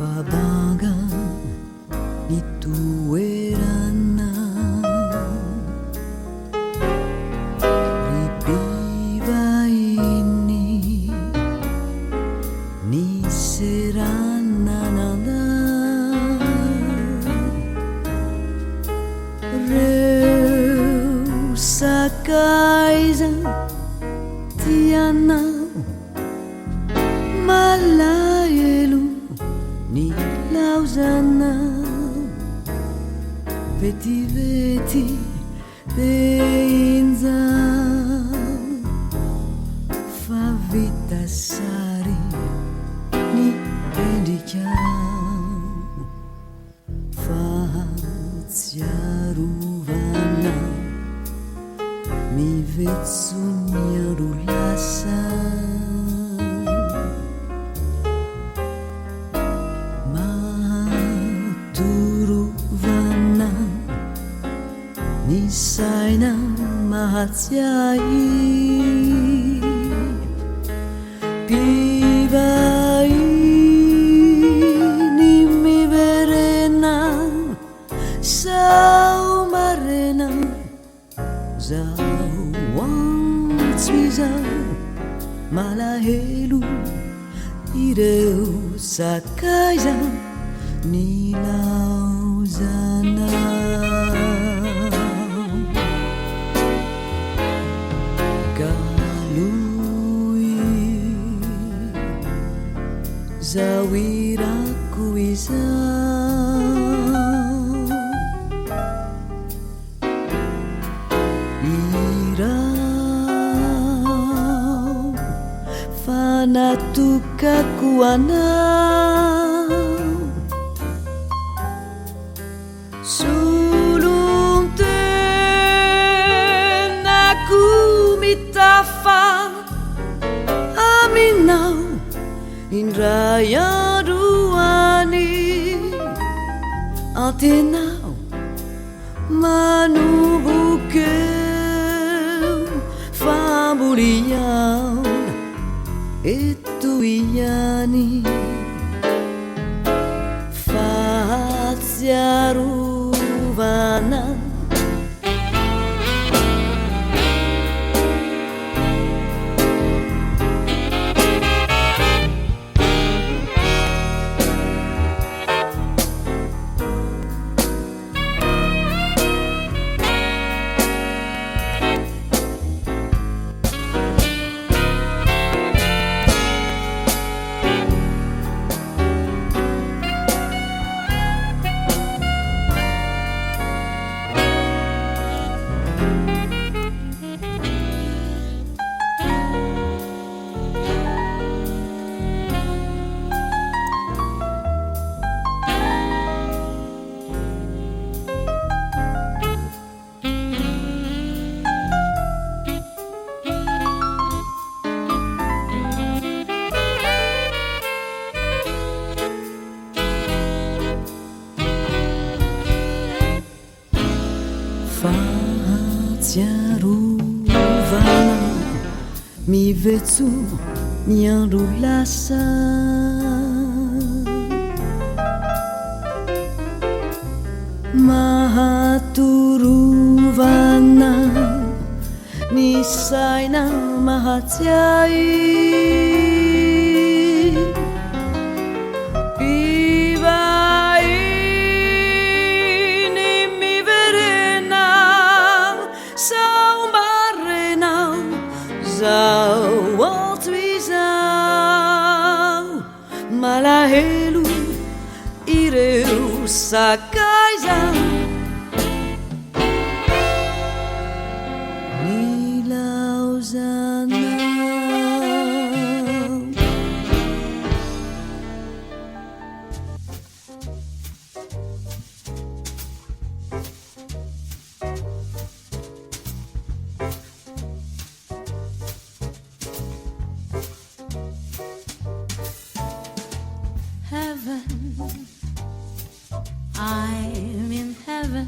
Fabanga nituerana Mpivahiny ni serananana reo sakaiza tianao malahelo ni lauzanao vetivety peinzao fa vita sary ny endrikao fahatsiarovana mivetsoniaro lasa mahatorovana ny saina mahatsiahy Mpivahiny miverena sao marena zao antsy zao malahelo ireo sakaiza ny laozanao zao irako izao irao fanatokako anao solontenako mitafa aminao indray androany antenao manombonkeo famboliao eto ihany fahatsiarovana fahatsiarovana mivetso ny andro lasa mahatorovana ny saina mahatsiahy zao antoizao malahelo ireo sakaiza ny laozanao I'm in heaven,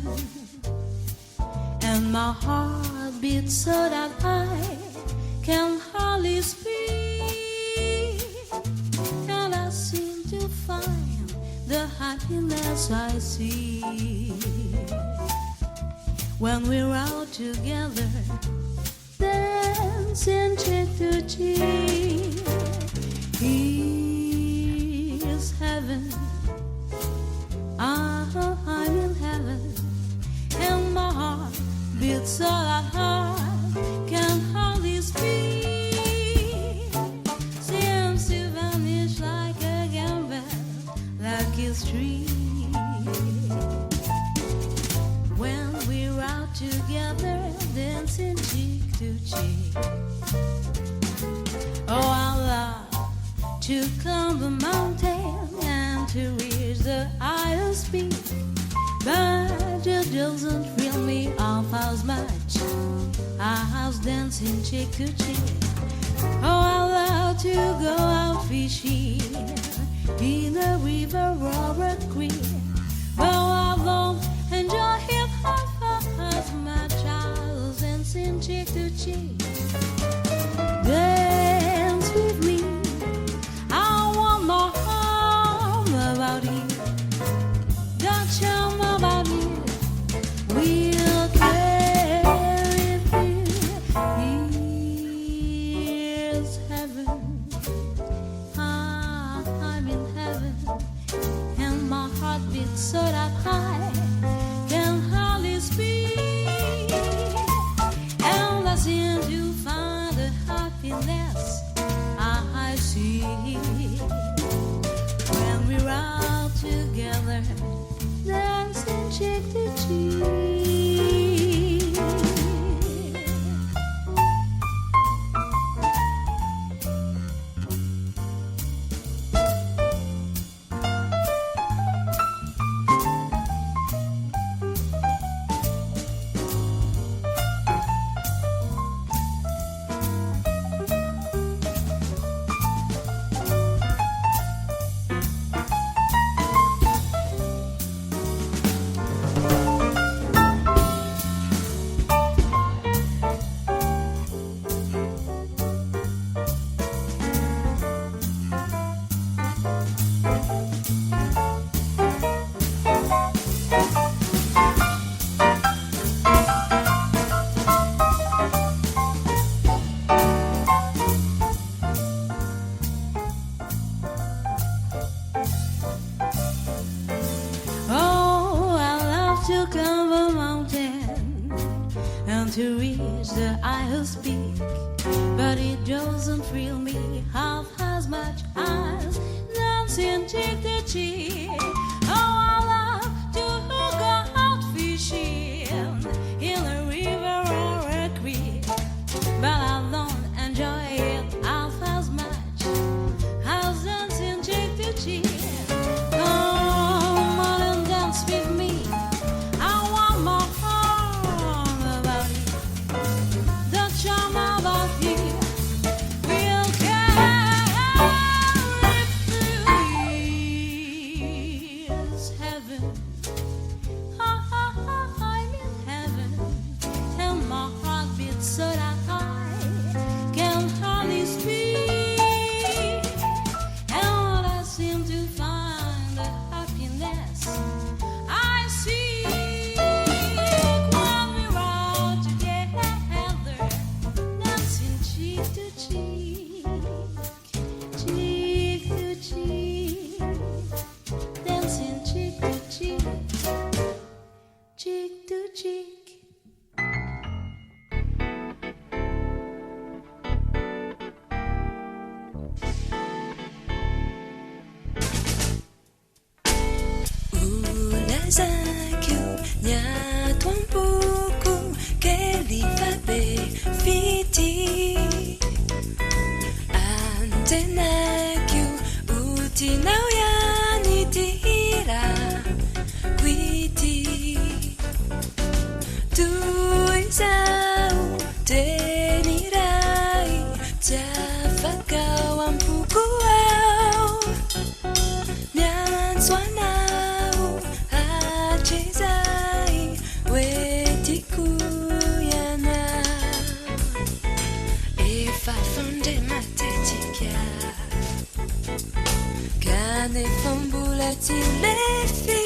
and my heart beats so that I can hardly speak, and I seem to find yes, I see. When we're out together, dancing cheek to cheek, is heaven. I'm in heaven, and my heart beats so that hard can hardly speak. Seems to vanish like a gamble, like a street. When we're out together, dancing cheek to cheek. Oh, I love to climb the mountain and to reach the highest peak, but it doesn't thrill me half as much as dancing cheek to cheek. Oh, I love to go out fishing in a river or a creek, but I don't enjoy it half as much as dancing cheek to cheek. Dance with me, I want more about you. Don't you know about you? We'll carry through. Here's heaven. I'm in heaven, and my heart beats so that high can hardly speak. And I seem to find the happiness I see when we're out together, dancing cheek to cheek. To climb a mountain and to reach the highest peak, but it doesn't thrill me half as much as dancing cheek to cheek. Oh, I love to go out fishing in a river or a creek, but I don't enjoy it half as much as dancing cheek to cheek. Come on and dance with me, Holazaiko nyatuan buku kelifabe fiti antenaku utinau yani tira kwiti tuisau tenirai tafakawan buku au nyanswana Ne fambula ti le fi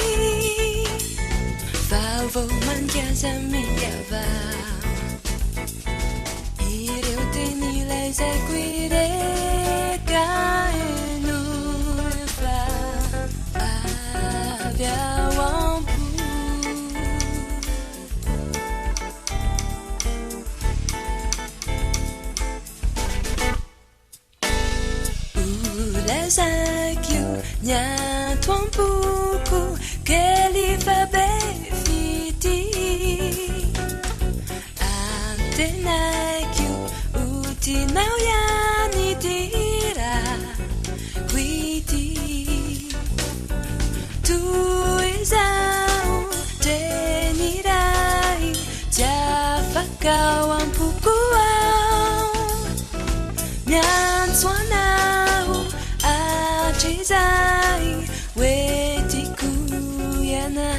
nya twampuku kelifabe fiti antenaiku utinauyani tira kwiti tuizau tenirai jafakawampukuau nyanswanau achizai wetikuyana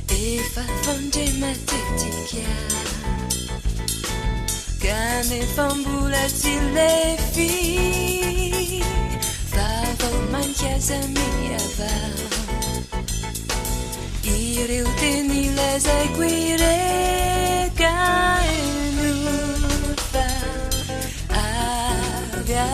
efa fonde matetikia kane fambula silefi favo manchiasamiava ireu tenilezai quire kaenufa avia